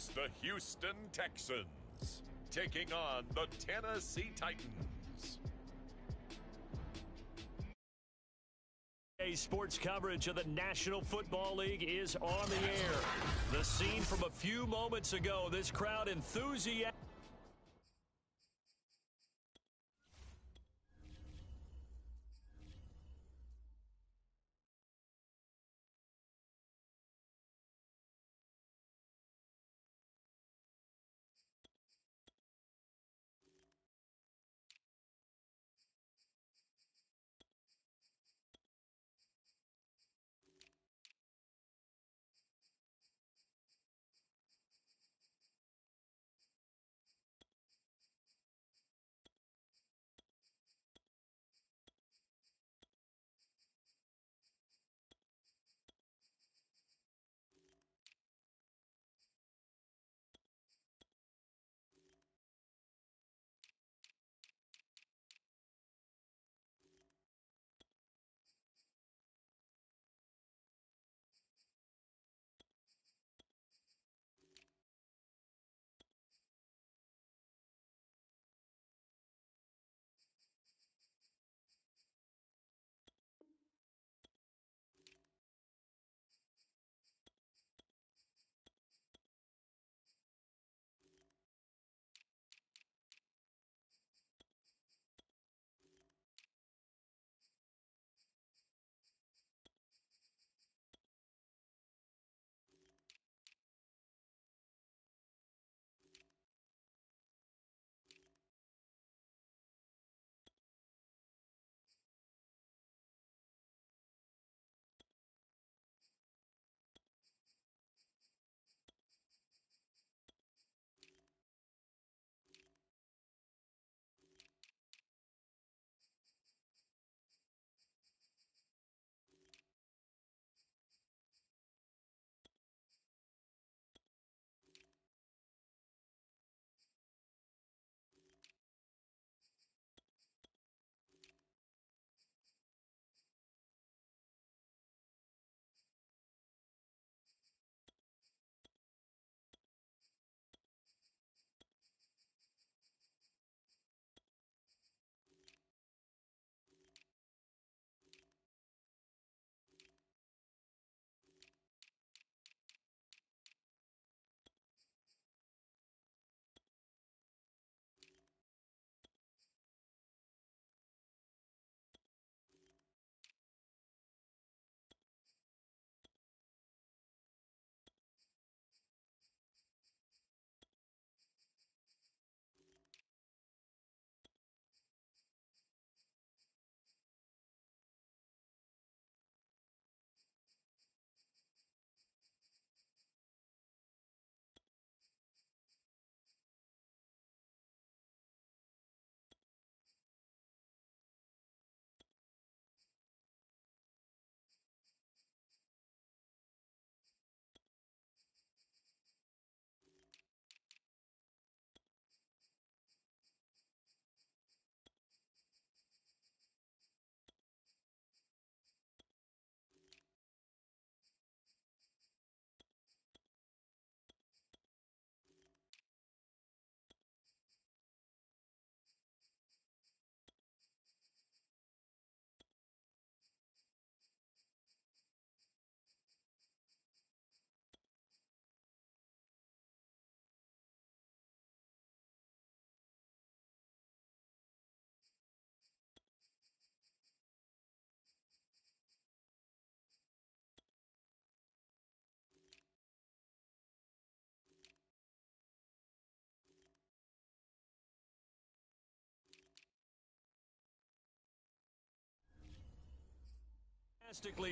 It's the Houston Texans taking on the Tennessee Titans. Sports coverage of the National Football League is on the air. The scene from a few moments ago, this crowd enthusiastic.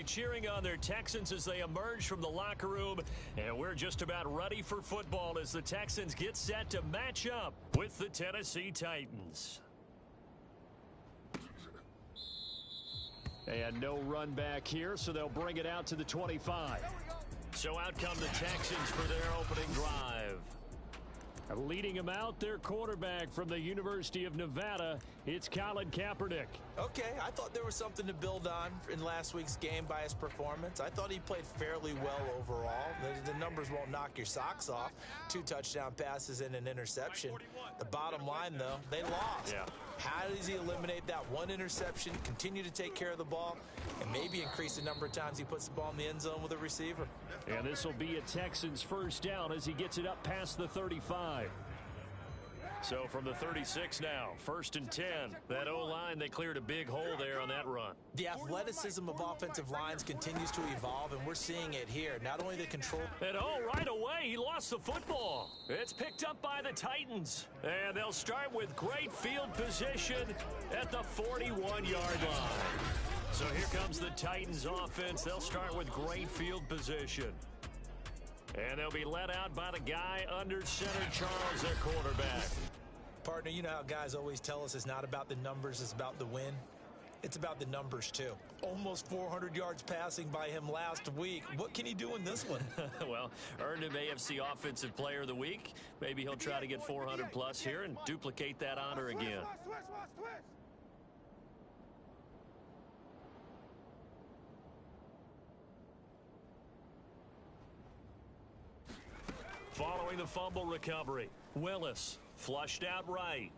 Cheering on their Texans as they emerge from the locker room. And we're just about ready for football as the Texans get set to match up with the Tennessee Titans. And no run back here, so they'll bring it out to the 25. So out come the Texans for their opening drive. Leading them out, their quarterback from the University of Nevada, it's Colin Kaepernick. Okay, I thought there was something to build on in last week's game by his performance. I thought he played fairly well overall. The numbers won't knock your socks off. 2 touchdown passes and an interception. The bottom line, though, they lost. Yeah. How does he eliminate that 1 interception, continue to take care of the ball, and maybe increase the number of times he puts the ball in the end zone with a receiver? And this will be a Texans first down as he gets it up past the 35. So from the 36 now, 1st and 10. That O-line, they cleared a big hole there on that run. The athleticism of offensive lines continues to evolve, and we're seeing it here. Not only the control. And right away, he lost the football. It's picked up by the Titans. And they'll start with great field position at the 41-yard line. So here comes the Titans offense. They'll start with great field position. And they'll be led out by the guy under center, Charles, their quarterback. Partner, you know how guys always tell us it's not about the numbers, it's about the win. It's about the numbers, too. Almost 400 yards passing by him last week. What can he do in this one? Well, earned him AFC Offensive Player of the Week. Maybe he'll try to get 400-plus here and duplicate that honor again. Following the fumble recovery, Willis flushed out right.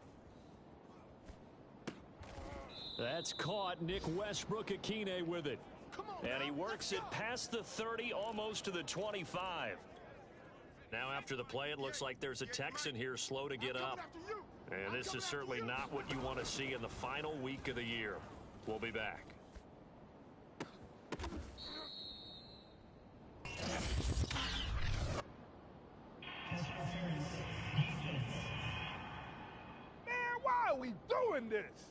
That's caught. Nick Westbrook-Akine with it. And he works it past the 30, almost to the 25. Now after the play, it looks like there's a Texan here slow to get up. And this is certainly not what you want to see in the final week of the year. We'll be back. Why are we doing this?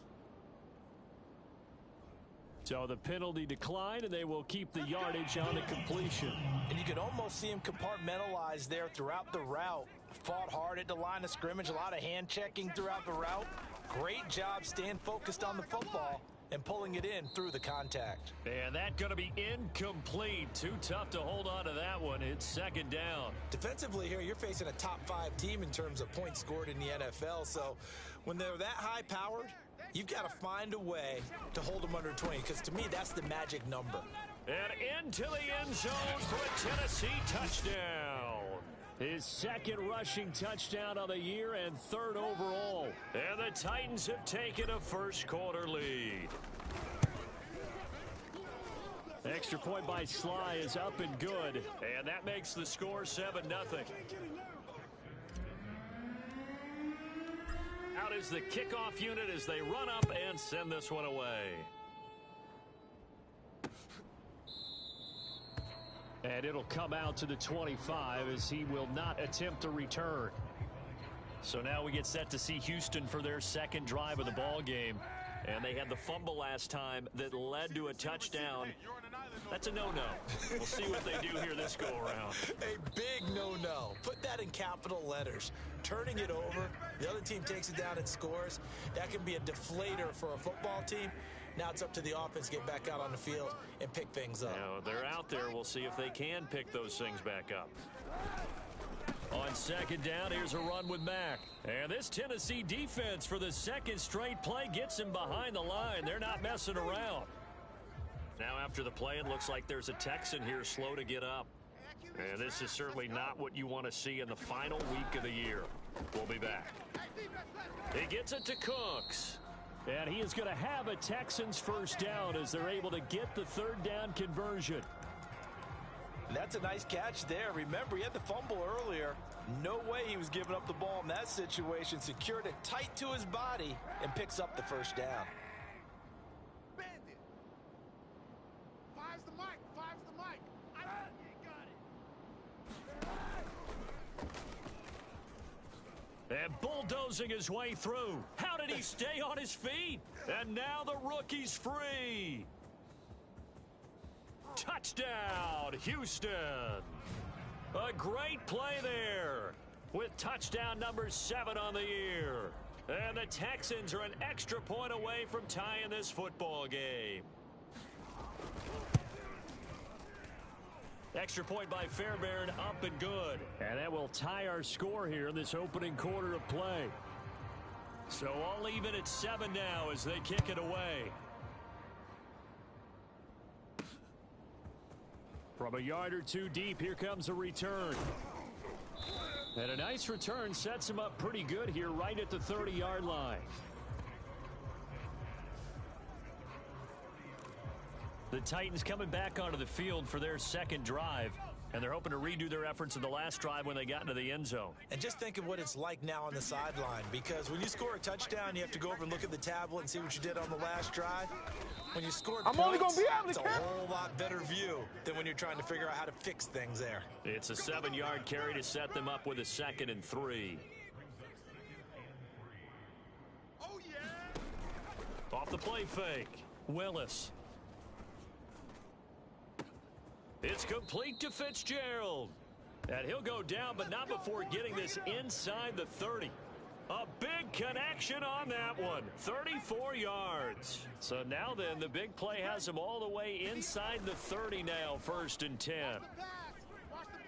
So the penalty declined, and they will keep the yardage on the completion. And you can almost see him compartmentalize there throughout the route. Fought hard at the line of scrimmage, a lot of hand checking throughout the route. Great job staying focused on the football and pulling it in through the contact. And that going to be incomplete. Too tough to hold on to that one. It's 2nd down. Defensively here, you're facing a top 5 team in terms of points scored in the NFL. So when they're that high-powered, you've got to find a way to hold them under 20, because to me, that's the magic number. And into the end zone for a Tennessee touchdown. His 2nd rushing touchdown of the year and 3rd overall. And the Titans have taken a first-quarter lead. Extra point by Sly is up and good. And that makes the score 7-0. Out is the kickoff unit as they run up and send this one away. And it'll come out to the 25 as he will not attempt to return. So now we get set to see Houston for their 2nd drive of the ball game. And they had the fumble last time that led to a touchdown. That's a no-no. We'll see what they do here this go-around. A big no-no. Put that in capital letters. Turning it over, the other team takes it down and scores. That can be a deflator for a football team. Now it's up to the offense to get back out on the field and pick things up. Now they're out there. We'll see if they can pick those things back up. On 2nd down, here's a run with Mack. And this Tennessee defense for the 2nd straight play gets him behind the line. They're not messing around. Now after the play, it looks like there's a Texan here slow to get up. And this is certainly not what you want to see in the final week of the year. We'll be back. He gets it to Cooks. And he is going to have a Texans first down as they're able to get the 3rd down conversion. That's a nice catch there. Remember, he had the fumble earlier. No way he was giving up the ball in that situation. Secured it tight to his body and picks up the first down. Bandit. Five's the mic. Five's the mic. I got it. And bulldozing his way through. How did he stay on his feet? And now the rookie's free. Touchdown, Houston. A great play there with touchdown number 7 on the year. And the Texans are an extra point away from tying this football game. Extra point by Fairbairn, up and good. And that will tie our score here in this opening quarter of play. So all even at 7 now as they kick it away. From a yard or two deep, here comes a return. And a nice return sets him up pretty good here right at the 30-yard line. The Titans coming back onto the field for their second drive. And they're hoping to redo their efforts in the last drive when they got into the end zone. And just think of what it's like now on the sideline, because when you score a touchdown, you have to go over and look at the tablet and see what you did on the last drive. When you scored points, only gonna be able to it's a whole lot better view than when you're trying to figure out how to fix things there. It's a 7-yard carry to set them up with a 2nd and 3. Oh, yeah. Off the play fake. Willis. It's complete to Fitzgerald. And he'll go down, but not before getting this inside the 30. A big connection on that one. 34 yards. So now then, the big play has him all the way inside the 30 now, 1st and 10.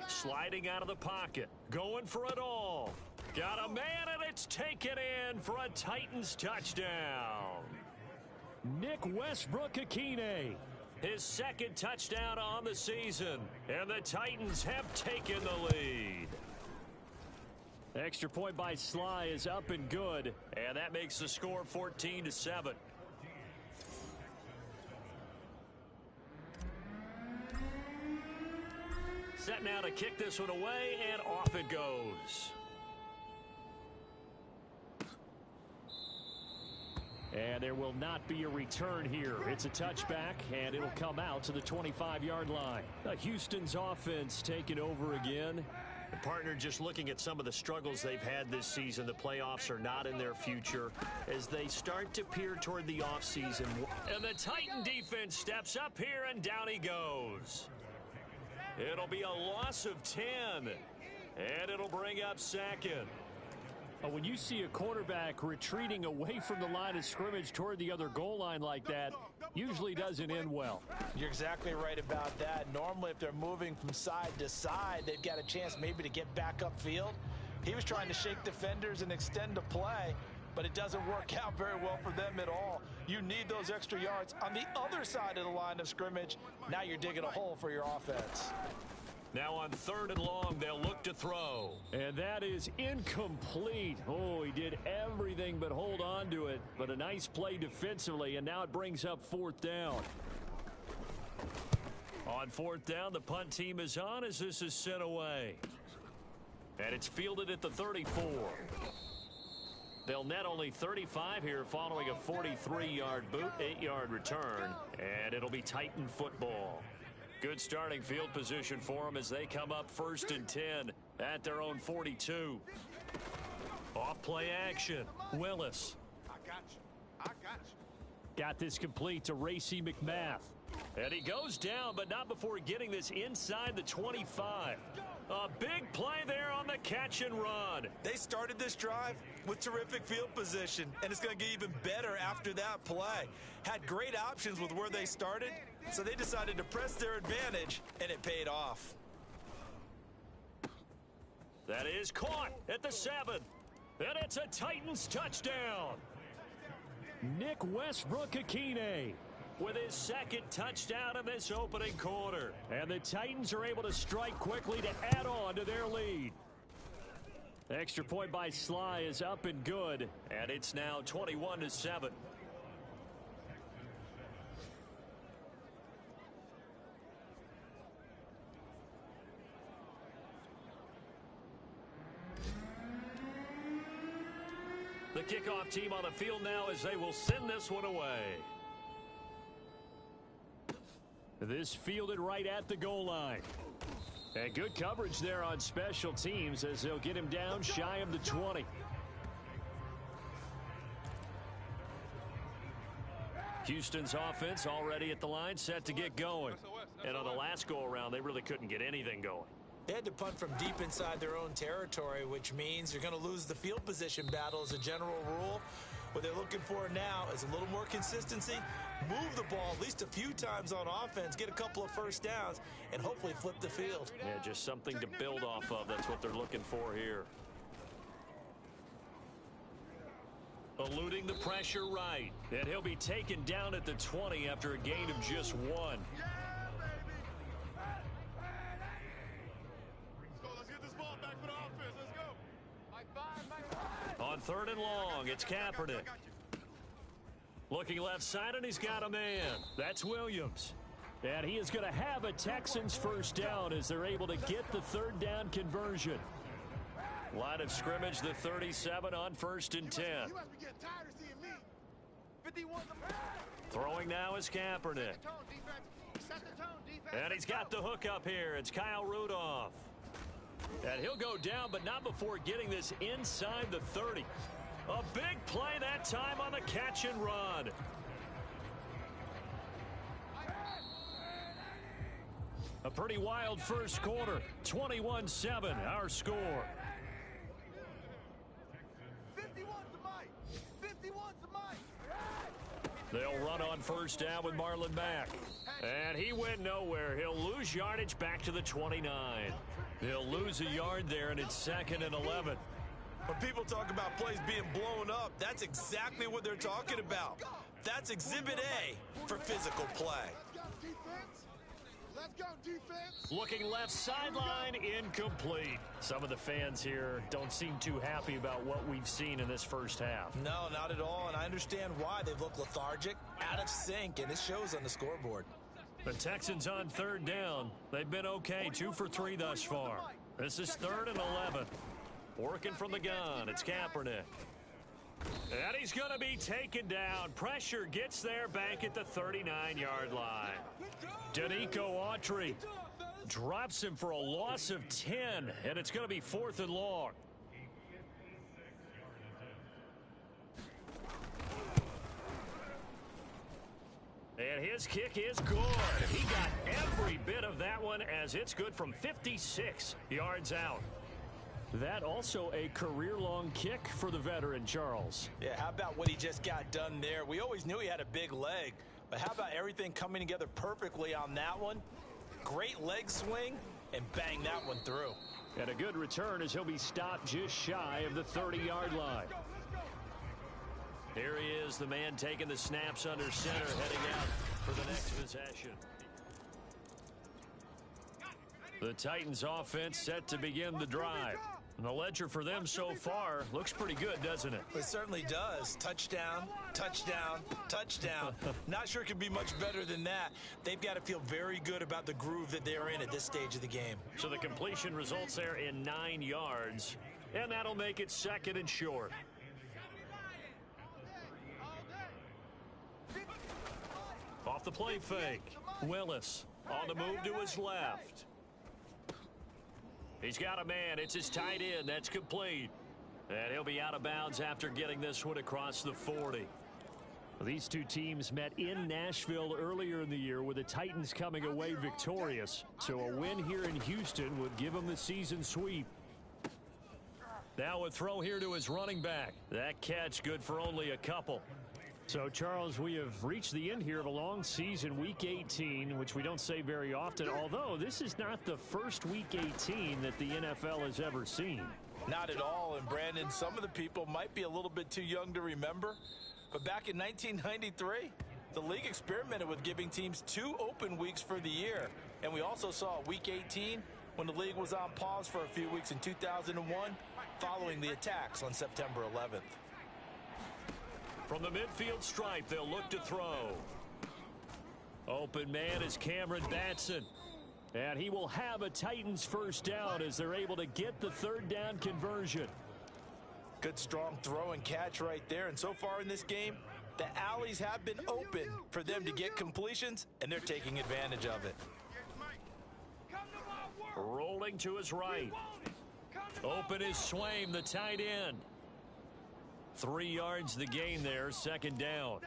Sliding out of the pocket. Going for it all. Got a man, and it's taken in for a Titans touchdown. Nick Westbrook-Akine. His 2nd touchdown on the season. And the Titans have taken the lead. Extra point by Sly is up and good. And that makes the score 14-7. Set now to kick this one away, and off it goes. And there will not be a return here. It's a touchback, and it'll come out to the 25-yard line. Houston's offense taking over again. The partner just looking at some of the struggles they've had this season. The playoffs are not in their future as they start to peer toward the offseason. And the Titan defense steps up here, and down he goes. It'll be a loss of 10, and it'll bring up 2nd. When you see a quarterback retreating away from the line of scrimmage toward the other goal line like that, usually doesn't end well. You're exactly right about that. Normally, if they're moving from side to side, they've got a chance maybe to get back upfield. He was trying to shake defenders and extend the play, but it doesn't work out very well for them at all. You need those extra yards on the other side of the line of scrimmage. Now you're digging a hole for your offense. Now on 3rd and long, they'll look to throw. And that is incomplete. Oh, he did everything but hold on to it. But a nice play defensively, and now it brings up 4th down. On 4th down, the punt team is on as this is sent away. And it's fielded at the 34. They'll net only 35 here following a 43-yard boot, 8-yard return. And it'll be Titan football. Good starting field position for them as they come up 1st and 10 at their own 42. Off play action. Willis. I got you. I got you. Got this complete to Racy McMath. And he goes down, but not before getting this inside the 25. A big play there on the catch and run. They started this drive with terrific field position, and it's going to get even better after that play. Had great options with where they started, so they decided to press their advantage, and it paid off. That is caught at the 7. And it's a Titans touchdown. Nick Westbrook-Akine with his 2nd touchdown in this opening quarter. And the Titans are able to strike quickly to add on to their lead. Extra point by Sly is up and good. And it's now 21-7. The kickoff team on the field now as they will send this one away. This fielded right at the goal line. And good coverage there on special teams as they'll get him down shy of the 20. Houston's offense already at the line, set to get going. And on the last go-around, they really couldn't get anything going. They had to punt from deep inside their own territory, which means you're going to lose the field position battle as a general rule. What they're looking for now is a little more consistency, move the ball at least a few times on offense, get a couple of first downs, and hopefully flip the field. Yeah, just something to build off of. That's what they're looking for here. Eluding the pressure right. And he'll be taken down at the 20 after a gain of just 1. Yeah, baby. Let's go. Let's get this ball back for the offense. Let's go. Mike 5, Mike 5. On 3rd and long, it's Kaepernick. Looking left side, and he's got a man. That's Williams. And he is going to have a Texans first down as they're able to get the 3rd down conversion. Line of scrimmage, the 37 on 1st and 10. You must be getting tired of seeing me. 51. Throwing now is Kaepernick. And he's got the hook up here. It's Kyle Rudolph. And he'll go down, but not before getting this inside the 30. A big play that time on the catch and run. A pretty wild first quarter. 21-7, our score. 51's the mic. 51's the mic. They'll run on first down with Marlon Mack. And he went nowhere. He'll lose yardage back to the 29. He'll lose a yard there, and it's 2nd and 11. When people talk about plays being blown up, that's exactly what they're talking about. That's Exhibit A for physical play. Let's go, defense. Let's go, defense. Looking left sideline, incomplete. Some of the fans here don't seem too happy about what we've seen in this first half. No, not at all, and I understand why. They've looked lethargic, out of sync, and it shows on the scoreboard. The Texans on 3rd down. They've been okay, 2 for 3 thus far. This is 3rd and 11. Working from the gun, it's Kaepernick. And he's going to be taken down. Pressure gets there back at the 39-yard line. Danico Autry drops him for a loss of 10, and it's going to be 4th and long. And his kick is good. He got every bit of that one as it's good from 56 yards out. That also a career-long kick for the veteran, Charles. Yeah, how about what he just got done there? We always knew he had a big leg, but how about everything coming together perfectly on that one? Great leg swing, and bang that one through. And a good return as he'll be stopped just shy of the 30-yard line. Here he is, the man taking the snaps under center, heading out for the next possession. The Titans offense set to begin the drive. And the ledger for them so far looks pretty good, doesn't it? It certainly does. Touchdown, touchdown, touchdown. Not sure it could be much better than that. They've got to feel very good about the groove that they're in at this stage of the game. So the completion results there in 9 yards. And that'll make it 2nd and short. Off the play fake. Willis on the move to his left. He's got a man. It's his tight end. That's complete. And he'll be out of bounds after getting this one across the 40. These two teams met in Nashville earlier in the year with the Titans coming away victorious. So a win here in Houston would give them the season sweep. Now a throw here to his running back. That catch good for only a couple. So, Charles, we have reached the end here of a long season, Week 18, which we don't say very often, although this is not the first Week 18 that the NFL has ever seen. Not at all, and Brandon, some of the people might be a little bit too young to remember, but back in 1993, the league experimented with giving teams 2 open weeks for the year, and we also saw Week 18 when the league was on pause for a few weeks in 2001 following the attacks on September 11th. From the midfield stripe, they'll look to throw. Open man is Cameron Batson. And he will have a Titans first down as they're able to get the 3rd down conversion. Good strong throw and catch right there. And so far in this game, the alleys have been open for them to get completions, and they're taking advantage of it. Rolling to his right. Open is Swaim, the tight end. 3 yards the gain there, 2nd down.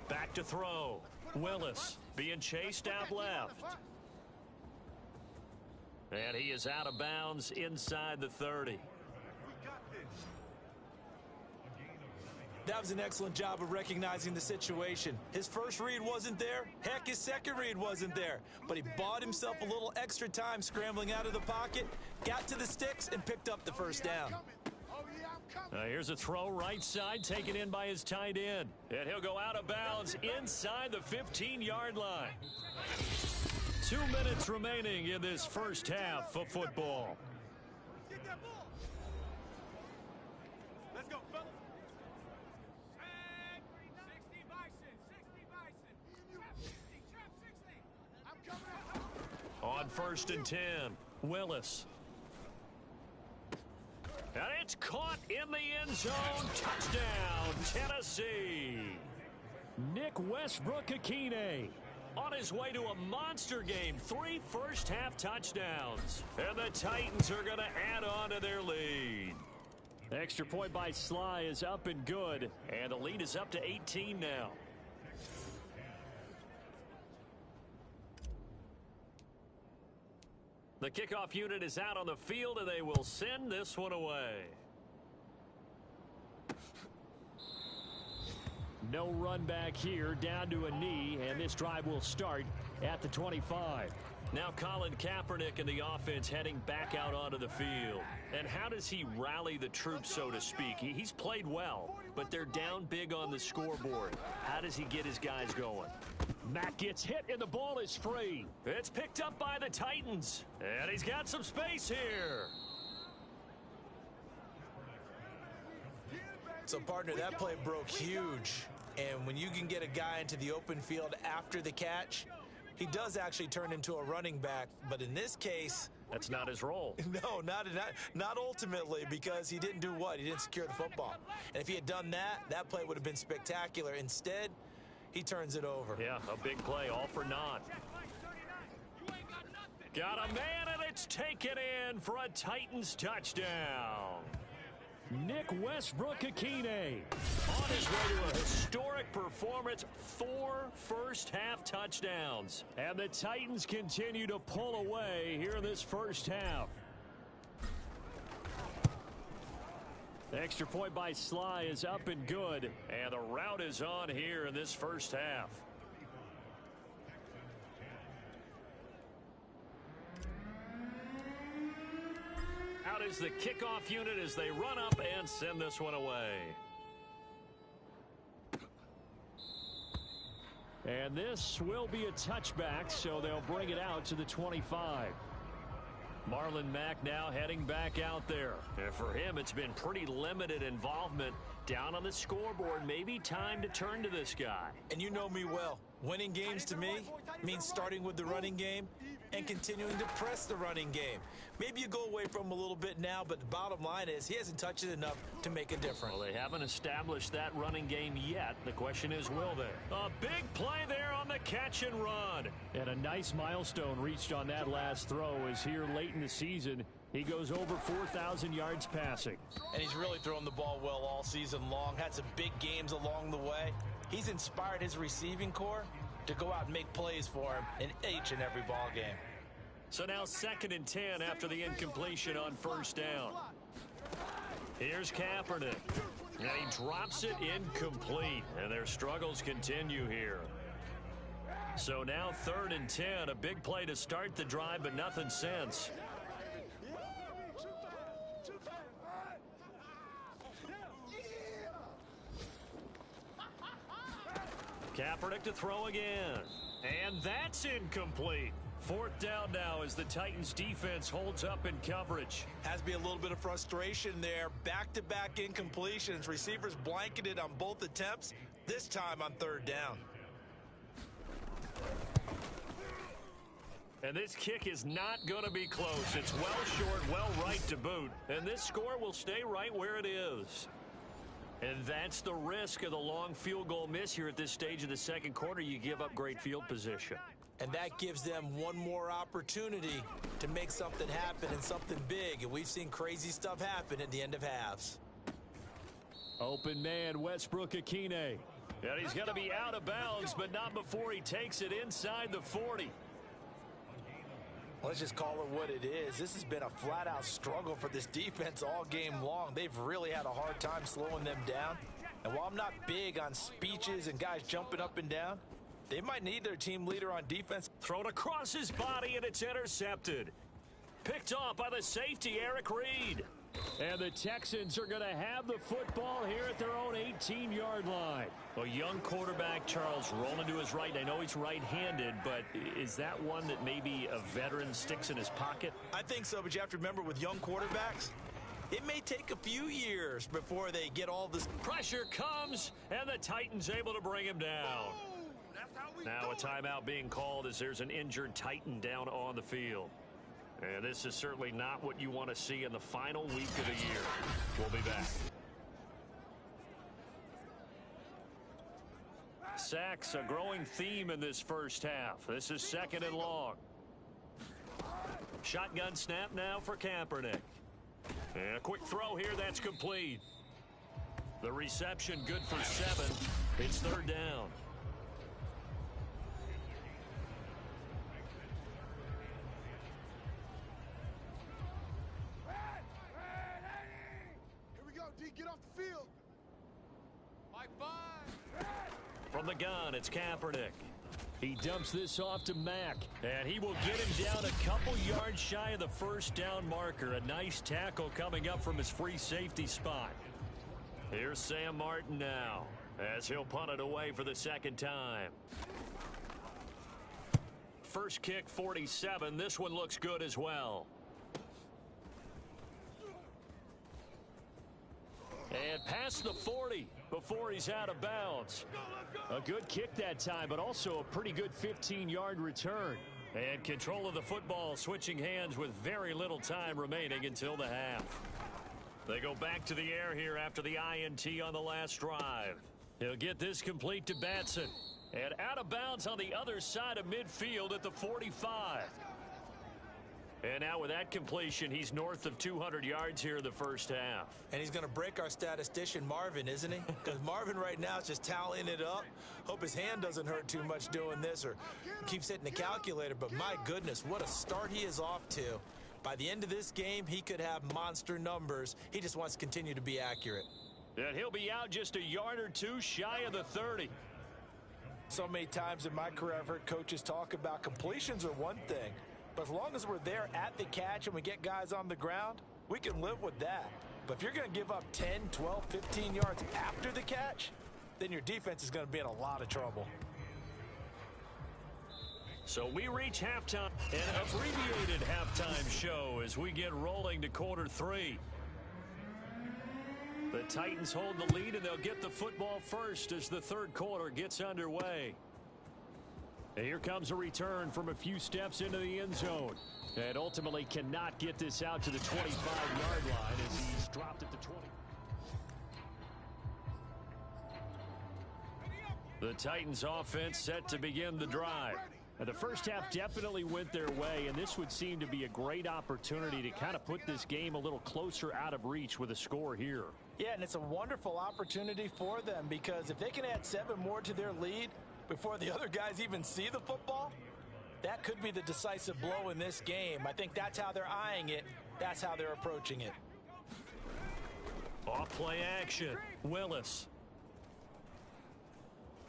Back to throw. Willis being chased out left. And he is out of bounds inside the 30. That was an excellent job of recognizing the situation. His first read wasn't there. Heck, his second read wasn't there. But he bought himself a little extra time scrambling out of the pocket, got to the sticks, and picked up the first down. Here's a throw right side, taken in by his tight end. And he'll go out of bounds inside the 15-yard line. 2 minutes remaining in this first half of football. Get that ball. Let's go, fellas. 60 Bison, 60 Bison. Trap 60. I'm coming out. On 1st and 10, Willis. And it's caught in the end zone. Touchdown, Tennessee. Nick Westbrook-Akine on his way to a monster game. 3 first-half touchdowns. And the Titans are going to add on to their lead. Extra point by Sly is up and good. And the lead is up to 18 now. The kickoff unit is out on the field, and they will send this one away. No run back here, down to a knee, and this drive will start at the 25. Now Colin Kaepernick and the offense heading back out onto the field. And how does he rally the troops, so to speak? He's played well, but they're down big on the scoreboard. How does he get his guys going? Mack gets hit, and the ball is free. It's picked up by the Titans, and he's got some space here. So, partner, that play broke huge. And when you can get a guy into the open field after the catch, he does actually turn into a running back. But in this case, that's not his role. No, not ultimately, because he didn't do what? He didn't secure the football. And if he had done that, that play would have been spectacular. Instead, he turns it over. Yeah, a big play, all for naught. Got a man, and it's taken in for a Titans touchdown. Nick Westbrook-Akine on his way to a historic performance, 4 first-half touchdowns. And the Titans continue to pull away here in this first half. The extra point by Sly is up and good, and the route is on here in this first half. Out is the kickoff unit as they run up and send this one away. And this will be a touchback, so they'll bring it out to the 25. Marlon Mack now heading back out there. And for him, it's been pretty limited involvement down on the scoreboard. Maybe time to turn to this guy. And you know me well. Winning games to me means starting with the running game and continuing to press the running game. Maybe you go away from him a little bit now, but the bottom line is he hasn't touched it enough to make a difference. Well, they haven't established that running game yet. The question is, will they? A big play there on the catch and run. And a nice milestone reached on that last throw is here late in the season. He goes over 4,000 yards passing. And he's really thrown the ball well all season long. Had some big games along the way. He's inspired his receiving corps to go out and make plays for him in each and every ball game. So now 2nd and 10 after the incompletion on first down. Here's Kaepernick. And he drops it incomplete. And their struggles continue here. So now 3rd and 10. A big play to start the drive, but nothing since. Kaepernick to throw again. And that's incomplete. 4th down now as the Titans defense holds up in coverage. Has to be a little bit of frustration there. Back-to-back incompletions. Receivers blanketed on both attempts, this time on 3rd down. And this kick is not going to be close. It's well short, well right to boot. And this score will stay right where it is. And that's the risk of the long field goal miss here at this stage of the second quarter. You give up great field position. And that gives them one more opportunity to make something happen and something big. And we've seen crazy stuff happen at the end of halves. Open man, Westbrook-Akine. And he's going to be out of bounds, but not before he takes it inside the 40. Let's just call it what it is. This has been a flat-out struggle for this defense all game long. They've really had a hard time slowing them down. And while I'm not big on speeches and guys jumping up and down, they might need their team leader on defense. Thrown across his body, and it's intercepted. Picked off by the safety, Eric Reed. And the Texans are going to have the football here at their own 18-yard line. A young quarterback, Charles, rolling to his right. I know he's right-handed, but is that one that maybe a veteran sticks in his pocket? I think so, but you have to remember with young quarterbacks, it may take a few years before they get all this. Pressure comes, and the Titans able to bring him down. Now a timeout being called as there's an injured Titan down on the field. And this is certainly not what you want to see in the final week of the year. We'll be back. Sacks, a growing theme in this first half. This is 2nd and long. Shotgun snap now for Kaepernick. And a quick throw here, that's complete. The reception good for 7. It's 3rd down. Get off the field. Mike 5. From the gun, it's Kaepernick. He dumps this off to Mack, and he will get him down a couple yards shy of the 1st down marker. A nice tackle coming up from his free safety spot. Here's Sam Martin now, as he'll punt it away for the 2nd time. First kick, 47. This one looks good as well. And past the 40 before he's out of bounds. A good kick that time, but also a pretty good 15-yard return. And control of the football switching hands with very little time remaining until the half. They go back to the air here after the INT on the last drive. He'll get this complete to Batson. And out of bounds on the other side of midfield at the 45. And now with that completion, he's north of 200 yards here in the first half. And he's going to break our statistician, Marvin, isn't he? Because Marvin right now is just tallying it up. Hope his hand doesn't hurt too much doing this or keeps hitting the calculator. But my goodness, what a start he is off to. By the end of this game, he could have monster numbers. He just wants to continue to be accurate. And he'll be out just a yard or two shy of the 30. So many times in my career, I've heard coaches talk about completions are one thing. But as long as we're there at the catch and we get guys on the ground, we can live with that. But if you're going to give up 10, 12, 15 yards after the catch, then your defense is going to be in a lot of trouble. So we reach halftime, an abbreviated halftime show as we get rolling to quarter 3. The Titans hold the lead, and they'll get the football first as the 3rd quarter gets underway. And here comes a return from a few steps into the end zone. And ultimately cannot get this out to the 25-yard line as he's dropped at the 20. The Titans offense set to begin the drive. And the first half definitely went their way, and this would seem to be a great opportunity to kind of put this game a little closer out of reach with a score here. Yeah, and it's a wonderful opportunity for them because if they can add 7 more to their lead before the other guys even see the football, that could be the decisive blow in this game. I think that's how they're eyeing it. That's how they're approaching it. Off play action. Willis.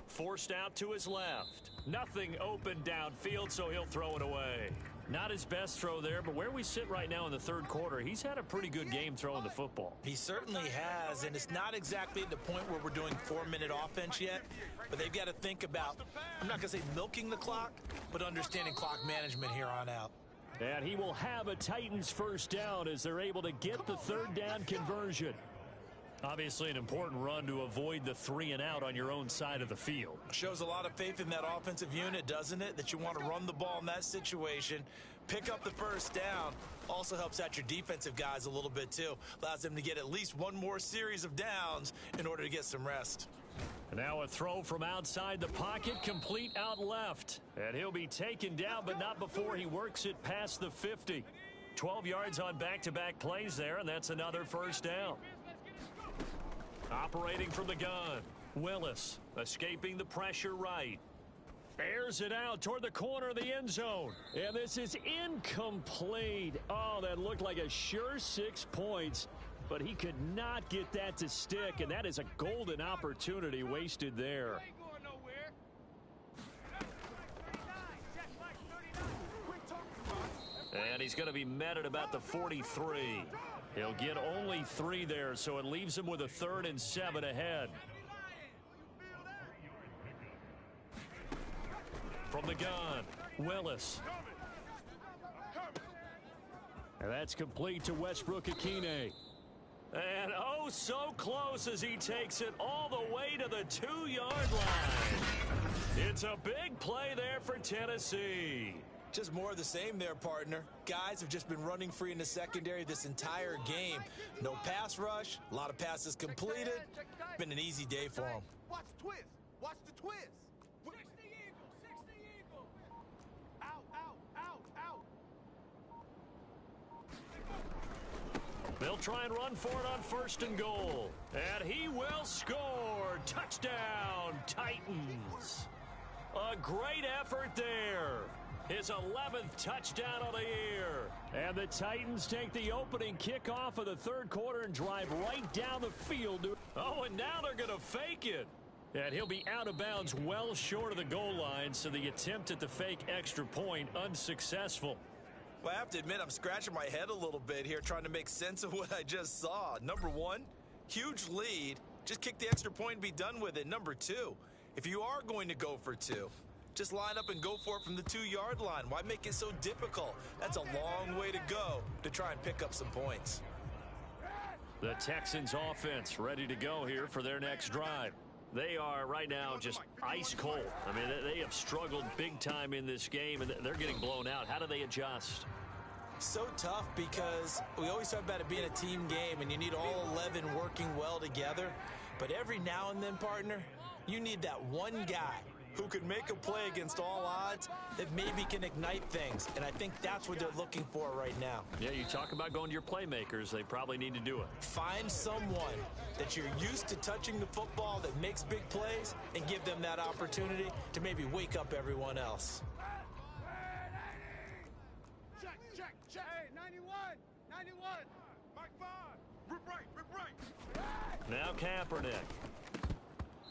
Forced out to his left. Nothing open downfield, so he'll throw it away. Not his best throw there, but where we sit right now in the 3rd quarter, he's had a pretty good game throwing the football. He certainly has, and it's not exactly at the point where we're doing 4-minute offense yet, but they've got to think about, I'm not going to say milking the clock, but understanding clock management here on out. And he will have a Titans first down as they're able to get the 3rd down conversion. Obviously an important run to avoid the 3 and out on your own side of the field. Shows a lot of faith in that offensive unit, doesn't it? That you want to run the ball in that situation, pick up the first down. Also helps out your defensive guys a little bit too. Allows them to get at least one more series of downs in order to get some rest. And now a throw from outside the pocket, complete out left. And he'll be taken down, but not before he works it past the 50. 12 yards on back-to-back plays there, and that's another first down. Operating from the gun, Willis escaping the pressure right. Airs it out toward the corner of the end zone. And this is incomplete. Oh, that looked like a sure 6 points. but he could not get that to stick, and that is a golden opportunity wasted there. Ain't going nowhere. And he's going to be met at about the 43. He'll get only 3 there, so it leaves him with a 3rd and 7 ahead. From the gun, Willis. And that's complete to Westbrook-Ikhine. And oh, so close as he takes it all the way to the 2-yard line. It's a big play there for Tennessee. Just more of the same there, partner. Guys have just been running free in the secondary this entire game. No pass rush, a lot of passes completed. Been an easy day for them. Watch the twist. Watch the twist. 60 Eagle, 60 Eagle. Out, out, out, out. They'll try and run for it on 1st and goal. And he will score. Touchdown, Titans. A great effort there. His 11th touchdown of the year. And the Titans take the opening kickoff of the 3rd quarter and drive right down the field. Oh, and now they're going to fake it. And he'll be out of bounds well short of the goal line, so the attempt at the fake extra point unsuccessful. Well, I have to admit, I'm scratching my head a little bit here trying to make sense of what I just saw. Number 1, huge lead. Just kick the extra point and be done with it. Number 2, if you are going to go for 2, just line up and go for it from the 2-yard line. Why make it so difficult? That's a long way to go to try and pick up some points. The Texans offense ready to go here for their next drive. They are right now just ice cold. I mean, they have struggled big time in this game, and they're getting blown out. How do they adjust? So tough because we always talk about it being a team game, and you need all 11 working well together. But every now and then, partner, you need that one guy who can make a play against all odds that maybe can ignite things. And I think that's what they're looking for right now. Yeah, you talk about going to your playmakers. They probably need to do it. Find someone that you're used to touching the football that makes big plays and give them that opportunity to maybe wake up everyone else. Check, check, check. Hey, 91, 91. Mark 5. Rip right, rip right. Now Kaepernick.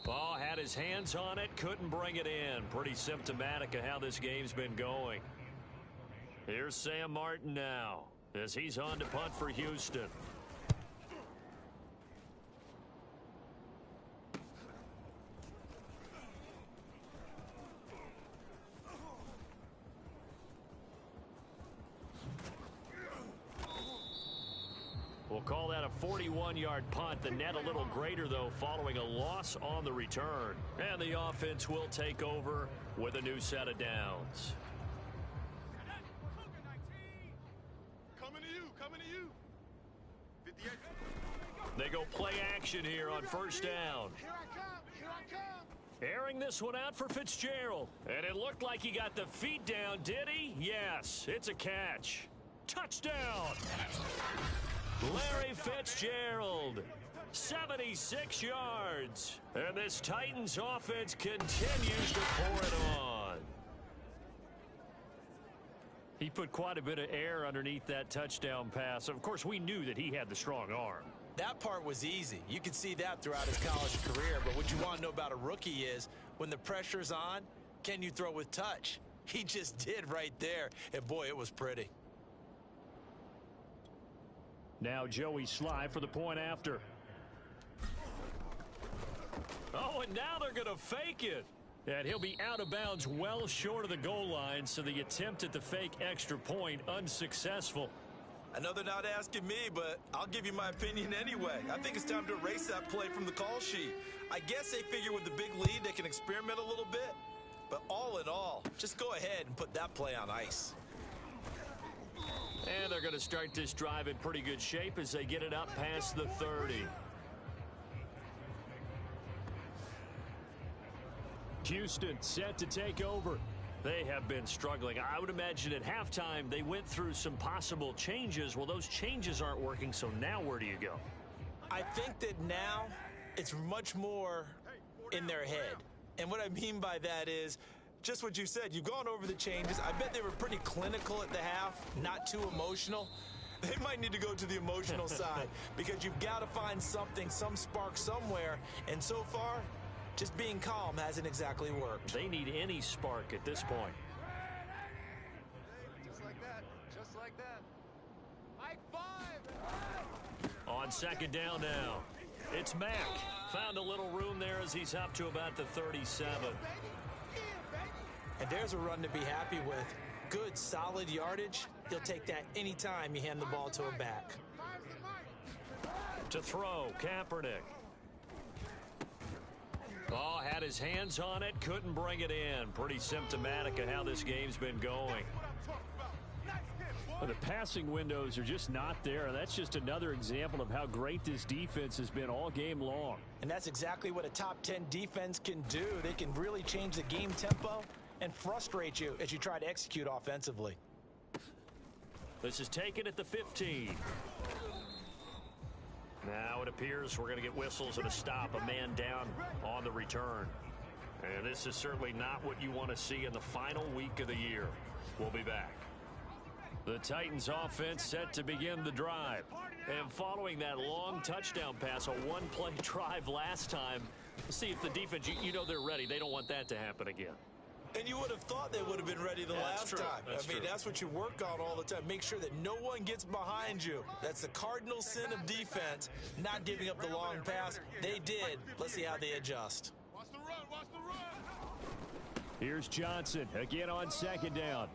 Ball had his hands on it, couldn't bring it in. Pretty symptomatic of how this game's been going. Here's Sam Martin now as he's on to punt for Houston. We'll call that a 41-yard punt. The net a little greater, though, following a loss on the return. And the offense will take over with a new set of downs. Coming to you, coming to you. 58. They go play action here on 1st down. Here I come, here I come. Airing this one out for Fitzgerald. And it looked like he got the feet down, did he? Yes, it's a catch. Touchdown! Larry Fitzgerald, 76 yards. And this Titans offense continues to pour it on. He put quite a bit of air underneath that touchdown pass. Of course, we knew that he had the strong arm. That part was easy. You could see that throughout his college career. But what you want to know about a rookie is when the pressure's on, can you throw with touch? He just did right there. And boy, it was pretty. Now Joey Sly for the point after. Oh, and now they're going to fake it. And he'll be out of bounds well short of the goal line, so the attempt at the fake extra point unsuccessful. I know they're not asking me, but I'll give you my opinion anyway. I think it's time to erase that play from the call sheet. I guess they figure with the big lead they can experiment a little bit. But all in all, just go ahead and put that play on ice. And they're going to start this drive in pretty good shape as they get it up past the 30. Houston set to take over. They have been struggling. I would imagine at halftime they went through some possible changes. Well, those changes aren't working, so now where do you go? I think that now it's much more in their head. And what I mean by that is just what you said. You've gone over the changes. I bet they were pretty clinical at the half, not too emotional. They might need to go to the emotional side because you've got to find something, some spark somewhere. And so far, just being calm hasn't exactly worked. They need any spark at this point. Just like that. Just like that. Mike 5. On second down now, it's Mack. Found a little room there as he's up to about the 37. And there's a run to be happy with. Good, solid yardage. He'll take that anytime you hand the ball to a back. To throw, Kaepernick. Oh, had his hands on it, couldn't bring it in. Pretty symptomatic of how this game's been going. Well, the passing windows are just not there. That's just another example of how great this defense has been all game long. And that's exactly what a top 10 defense can do. They can really change the game tempo and frustrate you as you try to execute offensively. This is taken at the 15. Now it appears we're going to get whistles and a stop, a man down on the return. And this is certainly not what you want to see in the final week of the year. We'll be back. The Titans offense set to begin the drive. And following that long touchdown pass, a one-play drive last time, let's see if the defense, you know they're ready. They don't want that to happen again. And you would have thought they would have been ready the last time. That's what you work on all the time. Make sure that no one gets behind you. That's the cardinal sin of defense, not giving up the long pass. They did. Let's see how they adjust. Watch the run. Watch the run. Here's Johnson again on second down.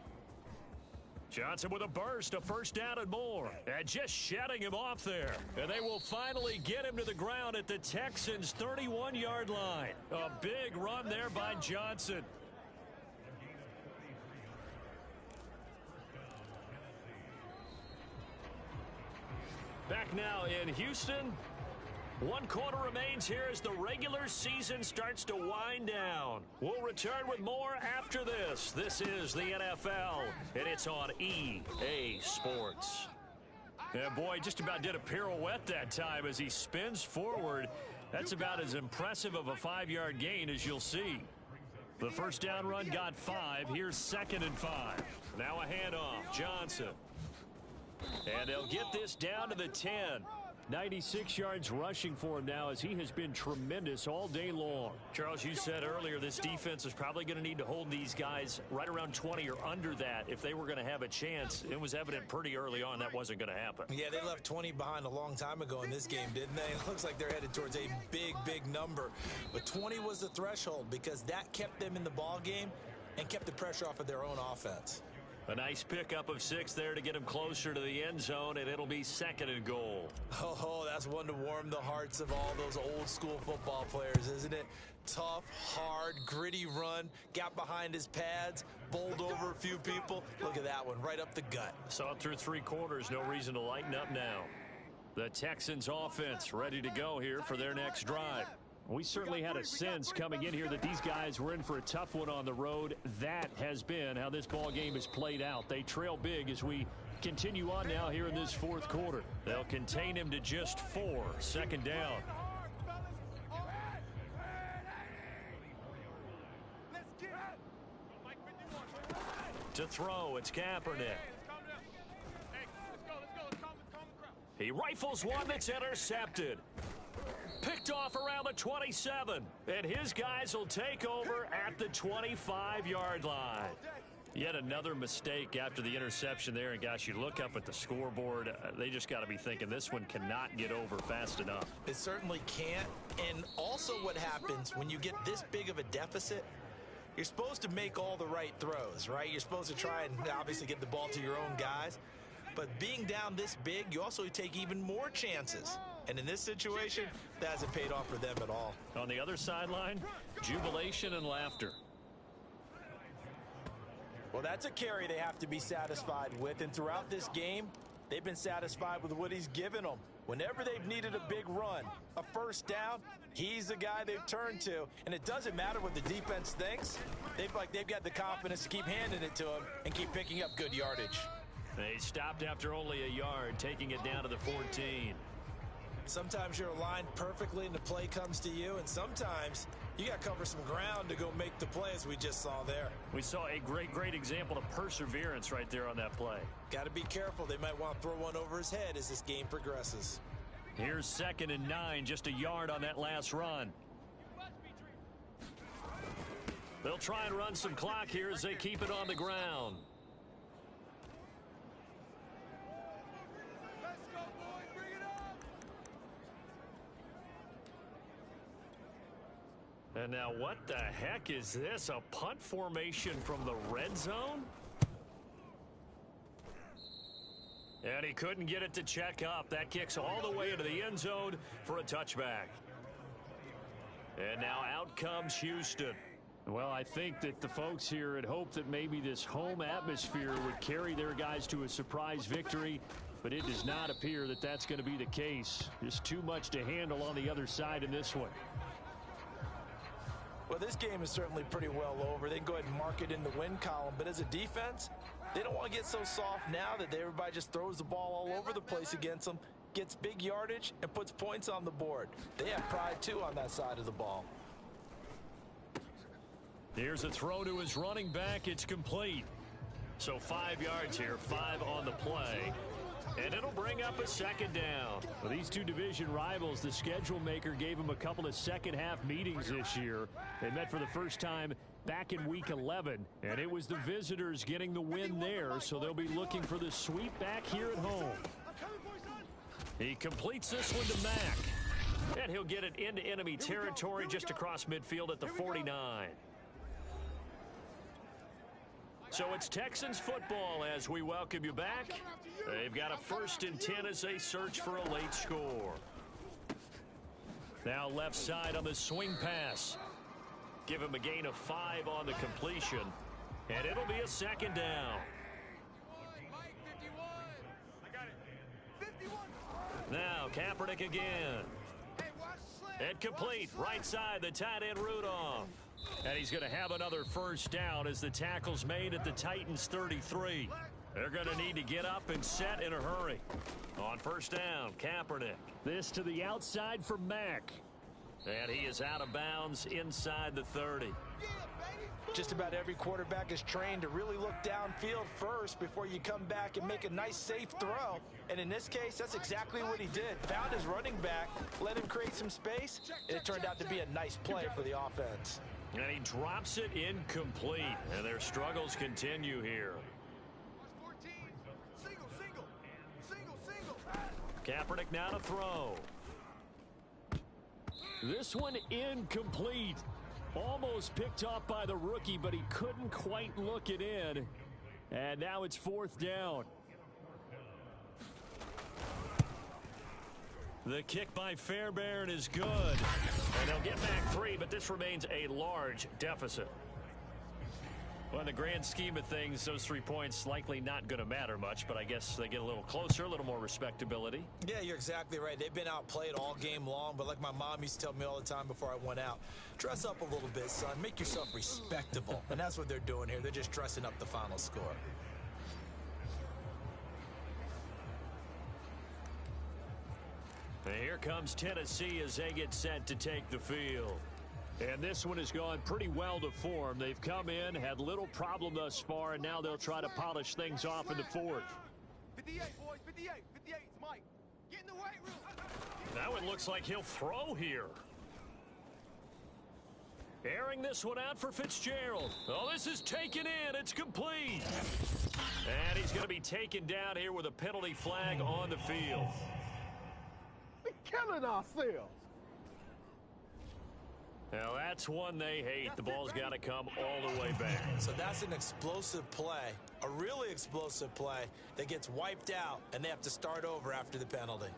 Johnson with a burst, a first down and more. And just shutting him off there. And they will finally get him to the ground at the Texans' 31-yard line. A big run there by Johnson. Back now in Houston. One quarter remains here as the regular season starts to wind down. We'll return with more after this. This is the NFL, and it's on EA Sports. And boy, just about did a pirouette that time as he spins forward. That's about as impressive of a 5-yard gain as you'll see. The first down run got 5. Here's 2nd and 5. Now a handoff. Johnson. And they'll get this down to the 10. 96 yards rushing for him now as he has been tremendous all day long. Charles, you said earlier this defense is probably going to need to hold these guys right around 20 or under that if they were going to have a chance. It was evident pretty early on that wasn't going to happen. Yeah, they left 20 behind a long time ago in this game, didn't they? It looks like they're headed towards a big number. But 20 was the threshold because that kept them in the ball game and kept the pressure off of their own offense. A nice pickup of 6 there to get him closer to the end zone, and it'll be 2nd and goal. Oh, that's one to warm the hearts of all those old school football players, isn't it? Tough, hard, gritty run, got behind his pads, bowled over a few people. Look at that one, right up the gut. Saw it through 3 quarters, no reason to lighten up now. The Texans offense ready to go here for their next drive. We certainly had a sense coming in here that these guys were in for a tough one on the road. That has been how this ball game has played out. They trail big as we continue on now here in this 4th quarter. They'll contain him to just 4. 2nd down. To throw, it's Kaepernick. He rifles one that's intercepted. Picked off around the 27, and his guys will take over at the 25-yard line. Yet another mistake after the interception there, and gosh, you look up at the scoreboard, they just got to be thinking this one cannot get over fast enough. It certainly can't, and also what happens when you get this big of a deficit, you're supposed to make all the right throws, right? You're supposed to try and obviously get the ball to your own guys, but being down this big, you also take even more chances. And in this situation, that hasn't paid off for them at all. On the other sideline, jubilation and laughter. Well, that's a carry they have to be satisfied with. And throughout this game, they've been satisfied with what he's given them. Whenever they've needed a big run, a first down, he's the guy they've turned to. And it doesn't matter what the defense thinks. They've got the confidence to keep handing it to him and keep picking up good yardage. They stopped after only a yard, taking it down to the 14. Sometimes you're aligned perfectly and the play comes to you, and sometimes you got to cover some ground to go make the play, as we just saw there. We saw a great example of perseverance right there on that play. Got to be careful. They might want to throw one over his head as this game progresses. Here's 2nd and 9, just a yard on that last run. They'll try and run some clock here as they keep it on the ground. Let's go, boys. Bring it up. And now what the heck is this? A punt formation from the red zone? And he couldn't get it to check up. That kicks all the way into the end zone for a touchback. And now out comes Houston. Well, I think that the folks here had hoped that maybe this home atmosphere would carry their guys to a surprise victory, but it does not appear that that's going to be the case. Just too much to handle on the other side in this one. Well, this game is certainly pretty well over. They can go ahead and mark it in the win column, but as a defense, they don't want to get so soft now that everybody just throws the ball all over the place against them, gets big yardage, and puts points on the board. They have pride, too, on that side of the ball. Here's a throw to his running back. It's complete. So 5 yards here, 5 on the play. And it'll bring up a 2nd down. Well, these two division rivals, the schedule maker gave them a couple of second-half meetings this year. They met for the first time back in Week 11, and it was the visitors getting the win there, so they'll be looking for the sweep back here at home. He completes this one to Mack. And he'll get it into enemy territory just across midfield at the 49. So it's Texans football as we welcome you back. They've got a 1st and 10 as they search for a late score. Now left side on the swing pass. Give him a gain of 5 on the completion. And it'll be a 2nd down. Now Kaepernick again. And complete. Right side, the tight end Rudolph. And he's going to have another 1st down as the tackle's made at the Titans 33. They're going to need to get up and set in a hurry. On 1st down, Kaepernick. This to the outside for Mack. And he is out of bounds inside the 30. Just about every quarterback is trained to really look downfield first before you come back and make a nice, safe throw. And in this case, that's exactly what he did. Found his running back, let him create some space, and it turned out to be a nice play for the offense. And he drops it incomplete. And their struggles continue here. Kaepernick now to throw. This one incomplete. Almost picked off by the rookie, but he couldn't quite look it in. And now it's 4th down. The kick by Fairbairn is good. And they'll get back 3, but this remains a large deficit. Well, in the grand scheme of things, those 3 points likely not going to matter much, but I guess they get a little closer, a little more respectability. Yeah, you're exactly right. They've been outplayed all game long, but like my mom used to tell me all the time before I went out, dress up a little bit, son. Make yourself respectable. And that's what they're doing here. They're just dressing up the final score. And here comes Tennessee as they get set to take the field. And this one has gone pretty well to form. They've come in, had little problem thus far, and now they'll try to polish things off in the 4th. 58, boys, 58, 58, it's Mike. Get in the weight room. That one looks like he'll throw here. Airing this one out for Fitzgerald. Oh, this is taken in. It's complete. And he's going to be taken down here with a penalty flag on the field. We're killing ourselves. Now, that's one they hate. The ball's got to come all the way back. So that's an explosive play, a really explosive play that gets wiped out, and they have to start over after the penalty.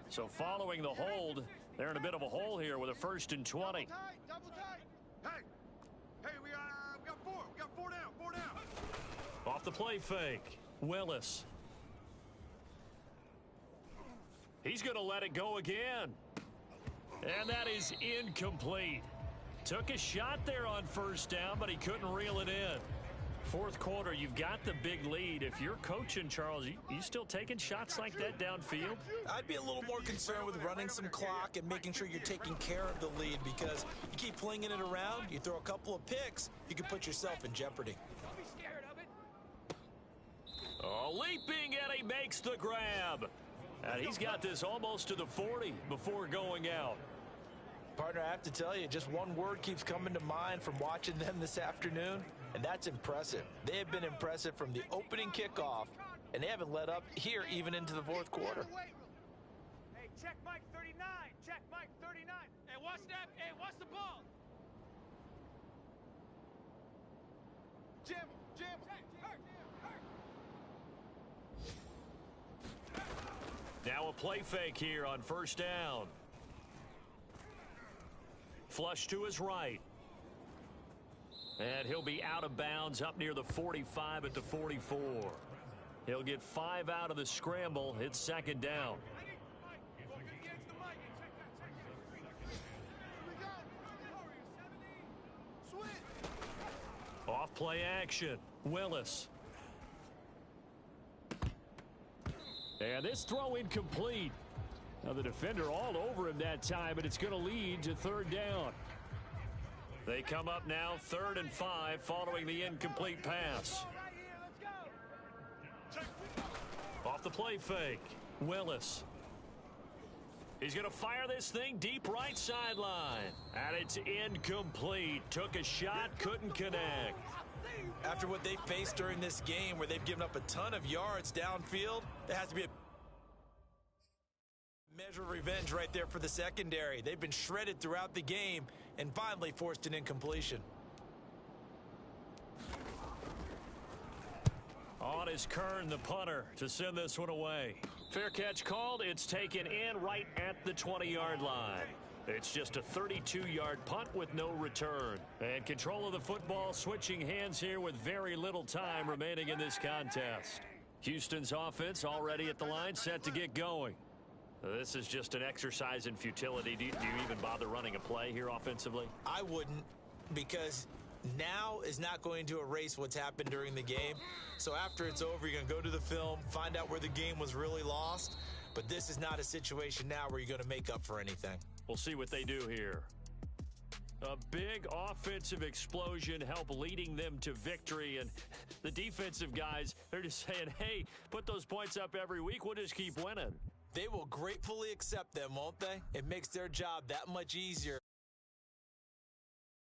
So following the hold, they're in a bit of a hole here with a 1st and 20. Double tight. Hey, we got 4. We got 4 down. Off the play fake, Willis. He's going to let it go again. And that is incomplete. Took a shot there on 1st down, but he couldn't reel it in. Fourth quarter, you've got the big lead. If you're coaching, Charles, you still taking shots like that downfield? I'd be a little more concerned with running some clock and making sure you're taking care of the lead, because you keep flinging it around, you throw a couple of picks, you can put yourself in jeopardy. Don't be scared of it. Oh, leaping, and he makes the grab. And he's got this almost to the 40 before going out. Partner, I have to tell you, just one word keeps coming to mind from watching them this afternoon, and that's impressive. They have been impressive from the opening kickoff, and they haven't let up here even into the fourth quarter. Hey, check Mike 39. Check Mike 39. Hey, watch that. Hey, watch the ball. Jim, Jim. Now a play fake here on first down. Flush to his right. And he'll be out of bounds up near the 45 at the 44. He'll get 5 out of the scramble. It's second down. Off play action. Willis. And this throw incomplete. Now the defender all over him that time, and it's going to lead to third down. They come up now 3rd and 5 following the incomplete pass. Off the play fake. Willis. He's going to fire this thing deep right sideline. And it's incomplete. Took a shot, couldn't connect. After what they faced during this game, where they've given up a ton of yards downfield, there has to be a measure of revenge right there for the secondary. They've been shredded throughout the game and finally forced an incompletion. On is Kern, the punter, to send this one away. Fair catch called. It's taken in right at the 20-yard line. It's just a 32-yard punt with no return. And control of the football switching hands here with very little time remaining in this contest. Houston's offense already at the line, set to get going. This is just an exercise in futility. Do you even bother running a play here offensively? I wouldn't, because now is not going to erase what's happened during the game. So after it's over, you're going to go to the film, find out where the game was really lost. But this is not a situation now where you're going to make up for anything. We'll see what they do here. A big offensive explosion help leading them to victory. And the defensive guys, they're just saying, hey, put those points up every week. We'll just keep winning. They will gratefully accept them, won't they? It makes their job that much easier.